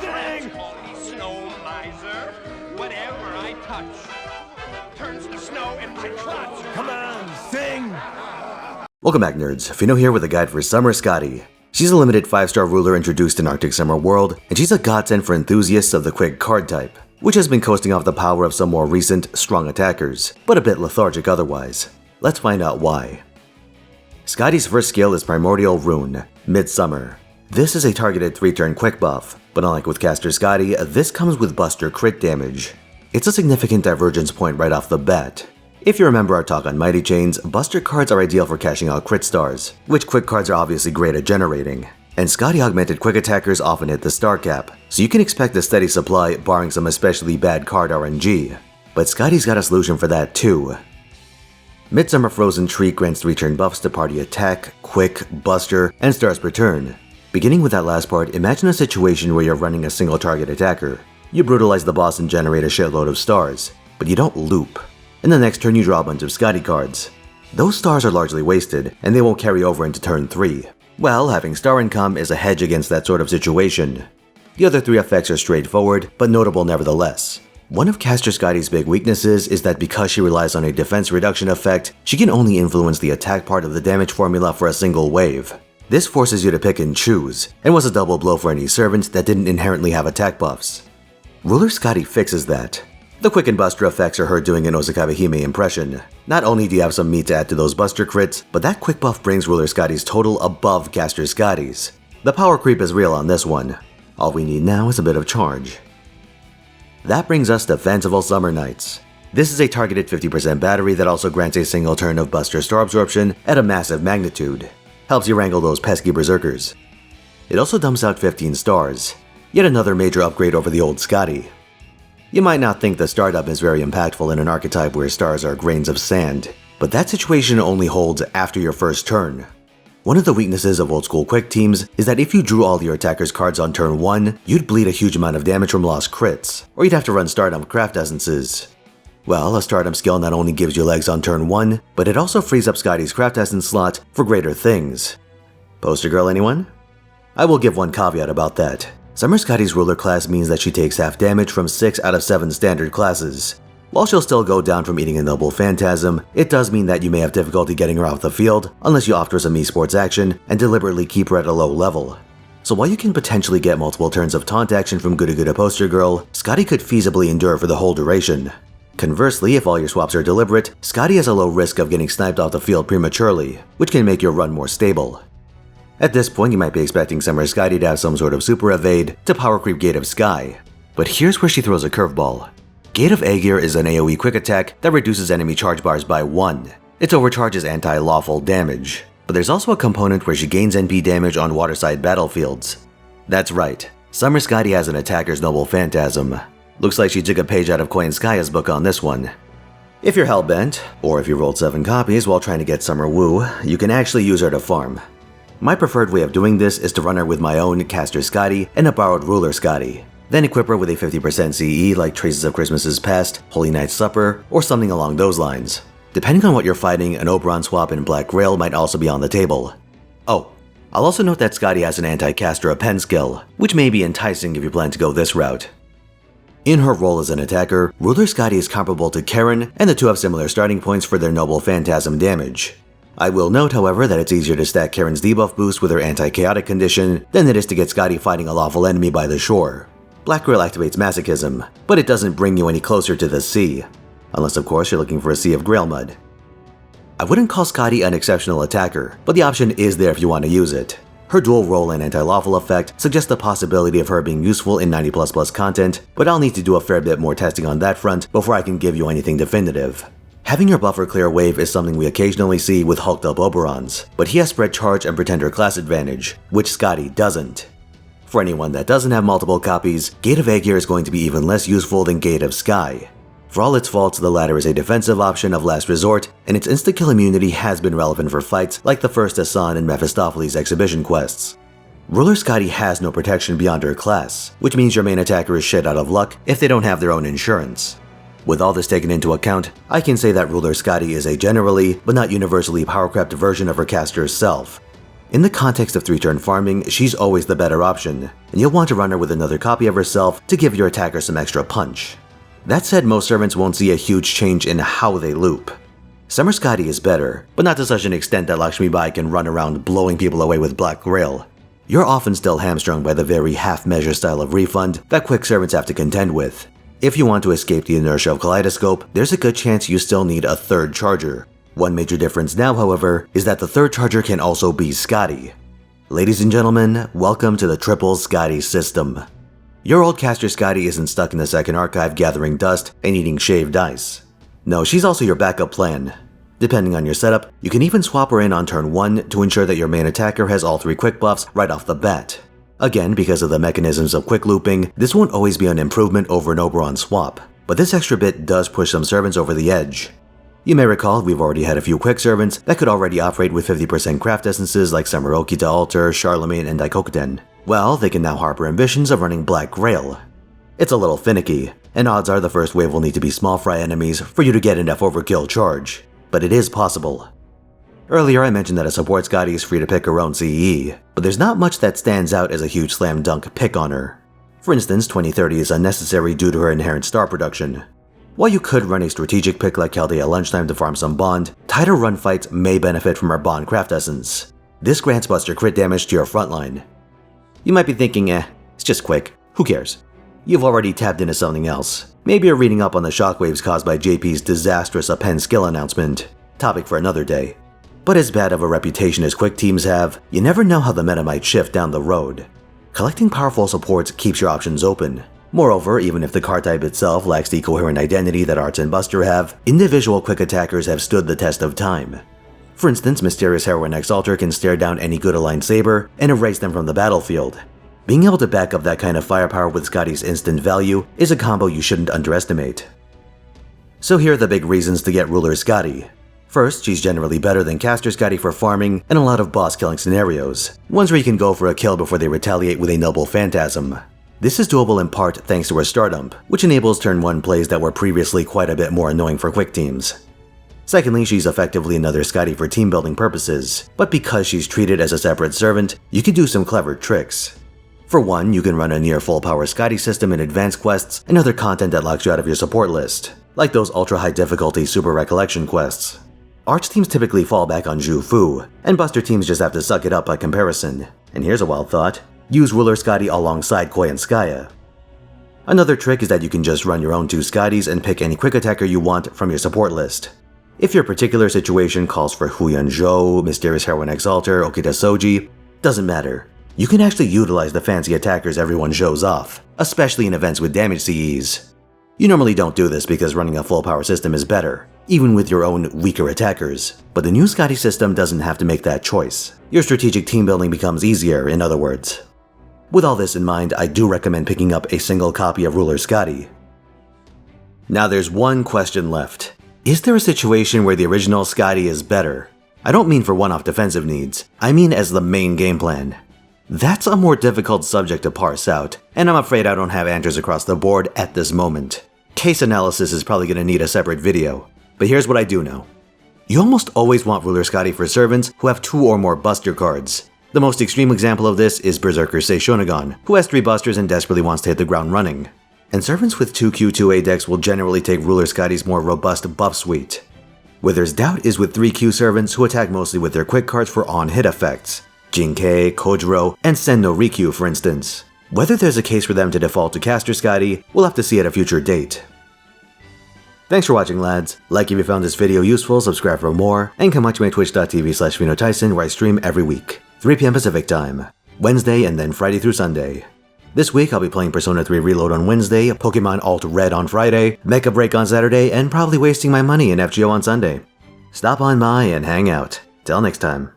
Sing! Call me snow miser. Whatever I touch turns to snow in my clutch. Come on, sing! Welcome back, nerds. Fino here with a guide for Summer Skadi. She's a limited 5-star ruler introduced in Arctic Summer World, and she's a godsend for enthusiasts of the quick card type, which has been coasting off the power of some more recent, strong attackers, but a bit lethargic otherwise. Let's find out why. Skadi's first skill is Primordial Rune, Midsummer. This is a targeted 3-turn quick buff, but unlike with caster Skadi, this comes with buster crit damage. It's a significant divergence point right off the bat. If you remember our talk on Mighty Chains, buster cards are ideal for cashing out crit stars, which quick cards are obviously great at generating. And Skadi augmented quick attackers often hit the star cap, so you can expect a steady supply barring some especially bad card RNG. But Skadi's got a solution for that too. Midsummer Frozen Tree grants 3-turn buffs to party attack, quick, buster, and stars per turn. Beginning with that last part, imagine a situation where you're running a single target attacker. You brutalize the boss and generate a shitload of stars, but you don't loop. In the next turn you draw a bunch of Skadi cards. Those stars are largely wasted, and they won't carry over into turn 3. Well, having star income is a hedge against that sort of situation. The other 3 effects are straightforward, but notable nevertheless. One of caster Skadi's big weaknesses is that because she relies on a defense reduction effect, she can only influence the attack part of the damage formula for a single wave. This forces you to pick and choose, and was a double blow for any servant that didn't inherently have attack buffs. Ruler Skadi fixes that. The quick and buster effects are her doing an Osakabe Hime impression. Not only do you have some meat to add to those buster crits, but that quick buff brings Ruler Skadi's total above caster Skadi's. The power creep is real on this one. All we need now is a bit of charge. That brings us to Fanciful Summer Nights. This is a targeted 50% battery that also grants a single turn of buster star absorption at a massive magnitude. Helps you wrangle those pesky berserkers. It also dumps out 15 stars. Yet another major upgrade over the old Skadi. You might not think the star dump is very impactful in an archetype where stars are grains of sand, but that situation only holds after your first turn. One of the weaknesses of old school quick teams is that if you drew all your attacker's cards on turn 1, you'd bleed a huge amount of damage from lost crits, or you'd have to run star dump craft essences. Well, a star dump skill not only gives you legs on turn 1, but it also frees up Skadi's craft essence slot for greater things. Poster girl, anyone? I will give one caveat about that. Summer Skadi's ruler class means that she takes half damage from 6 out of 7 standard classes. While she'll still go down from eating a noble Phantasm, it does mean that you may have difficulty getting her off the field unless you opt for some esports action and deliberately keep her at a low level. So while you can potentially get multiple turns of taunt action from Guda Poster Girl, Skadi could feasibly endure for the whole duration. Conversely, if all your swaps are deliberate, Skadi has a low risk of getting sniped off the field prematurely, which can make your run more stable. At this point, you might be expecting Summer Skadi to have some sort of super evade to power creep Gate of Sky. But here's where she throws a curveball. Gate of Aegir is an AoE quick attack that reduces enemy charge bars by 1. Its overcharge is anti-lawful damage. But there's also a component where she gains NP damage on waterside battlefields. That's right, Summer Skadi has an attacker's noble Phantasm. Looks like she took a page out of Koyanskaya's book on this one. If you're hellbent, or if you rolled 7 copies while trying to get Summer Woo, you can actually use her to farm. My preferred way of doing this is to run her with my own caster Skadi and a borrowed Ruler Skadi, then equip her with a 50% CE like Traces of Christmas's Past, Holy Night's Supper, or something along those lines. Depending on what you're fighting, an Oberon swap in Black Grail might also be on the table. Oh, I'll also note that Skadi has an anti-caster append skill, which may be enticing if you plan to go this route. In her role as an attacker, Ruler Skadi is comparable to Karen, and the two have similar starting points for their noble Phantasm damage. I will note, however, that it's easier to stack Karen's debuff boost with her anti-chaotic condition than it is to get Skadi fighting a lawful enemy by the shore. Black Grail activates masochism, but it doesn't bring you any closer to the sea. Unless of course you're looking for a sea of Grail mud. I wouldn't call Skadi an exceptional attacker, but the option is there if you want to use it. Her dual role and anti-lawful effect suggest the possibility of her being useful in 90++ content, but I'll need to do a fair bit more testing on that front before I can give you anything definitive. Having your buffer clear wave is something we occasionally see with hulked up Oberons, but he has spread charge and pretender class advantage, which Skadi doesn't. For anyone that doesn't have multiple copies, Gate of Aegir is going to be even less useful than Gate of Sky. For all its faults, the latter is a defensive option of last resort, and its insta-kill immunity has been relevant for fights like the first Asan and Mephistopheles exhibition quests. Ruler Skadi has no protection beyond her class, which means your main attacker is shit out of luck if they don't have their own insurance. With all this taken into account, I can say that Ruler Skadi is a generally, but not universally power-crept version of her caster's self. In the context of 3-turn farming, she's always the better option, and you'll want to run her with another copy of herself to give your attacker some extra punch. That said, most servants won't see a huge change in how they loop. Summer Skadi is better, but not to such an extent that Lakshmi Bai can run around blowing people away with Black Grail. You're often still hamstrung by the very half-measure style of refund that quick servants have to contend with. If you want to escape the inertia of Kaleidoscope, there's a good chance you still need a third charger. One major difference now, however, is that the third charger can also be Skadi. Ladies and gentlemen, welcome to the Triple Skadi system. Your old caster Skadi isn't stuck in the second archive gathering dust and eating shaved ice. No, she's also your backup plan. Depending on your setup, you can even swap her in on turn 1 to ensure that your main attacker has all 3 quick buffs right off the bat. Again, because of the mechanisms of quick looping, this won't always be an improvement over an Oberon swap, but this extra bit does push some servants over the edge. You may recall we've already had a few quick servants that could already operate with 50% craft essences like Summer Okita Altar, Charlemagne, and Daikokuden. Well, they can now harbor ambitions of running Black Grail. It's a little finicky, and odds are the first wave will need to be small fry enemies for you to get enough overkill charge, but it is possible. Earlier I mentioned that a support Skadi is free to pick her own CE, but there's not much that stands out as a huge slam dunk pick on her. For instance, 2030 is unnecessary due to her inherent star production. While you could run a strategic pick like Chaldea Lunchtime to farm some bond, tighter run fights may benefit from her bond craft essence. This grants buster crit damage to your frontline. You might be thinking, it's just quick, who cares? You've already tapped into something else. Maybe you're reading up on the shockwaves caused by JP's disastrous append skill announcement. Topic for another day. But as bad of a reputation as quick teams have, you never know how the meta might shift down the road. Collecting powerful supports keeps your options open. Moreover, even if the card type itself lacks the coherent identity that Arts and Buster have, individual quick attackers have stood the test of time. For instance, Mysterious Heroine Exalter can stare down any good aligned saber and erase them from the battlefield. Being able to back up that kind of firepower with Skadi's instant value is a combo you shouldn't underestimate. So here are the big reasons to get Ruler Skadi. First, she's generally better than caster Skadi for farming and a lot of boss killing scenarios, ones where you can go for a kill before they retaliate with a noble Phantasm. This is doable in part thanks to her star dump, which enables turn 1 plays that were previously quite a bit more annoying for quick teams. Secondly, she's effectively another Skadi for team building purposes, but because she's treated as a separate servant, you can do some clever tricks. For one, you can run a near full power Skadi system in advanced quests and other content that locks you out of your support list, like those ultra high difficulty super recollection quests. Arch teams typically fall back on Zhu Fu, and Buster teams just have to suck it up by comparison. And here's a wild thought. Use Ruler Skadi alongside Koi and Skaya. Another trick is that you can just run your own 2 Skadis and pick any quick attacker you want from your support list. If your particular situation calls for Huyan Zhou, Mysterious Heroine Exalter, Okita Soji, doesn't matter. You can actually utilize the fancy attackers everyone shows off, especially in events with damage CEs. You normally don't do this because running a full power system is better, even with your own weaker attackers, but the new Skadi system doesn't have to make that choice. Your strategic team building becomes easier, in other words. With all this in mind, I do recommend picking up a single copy of Ruler Skadi. Now there's one question left. Is there a situation where the original Skadi is better? I don't mean for one-off defensive needs, I mean as the main game plan. That's a more difficult subject to parse out, and I'm afraid I don't have answers across the board at this moment. Case analysis is probably going to need a separate video, but here's what I do know. You almost always want Ruler Skadi for servants who have 2 or more buster cards. The most extreme example of this is Berserker Seishonagon, who has 3 busters and desperately wants to hit the ground running. And servants with 2 Q2A decks will generally take Ruler Skadi's more robust buff suite. Where there's doubt is with 3 Q servants who attack mostly with their quick cards for on-hit effects. Jinkei, Kojiro, and Sen no Rikyu, for instance. Whether there's a case for them to default to caster Skadi, we'll have to see at a future date. Thanks for watching, lads. Like if you found this video useful, subscribe for more, and come watch me at twitch.tv/Finotaisen where I stream every week, 3 PM Pacific time, Wednesday and then Friday through Sunday. This week I'll be playing Persona 3 Reload on Wednesday, Pokemon Alt Red on Friday, Mecha Break on Saturday, and probably wasting my money in FGO on Sunday. Stop on by and hang out. Till next time.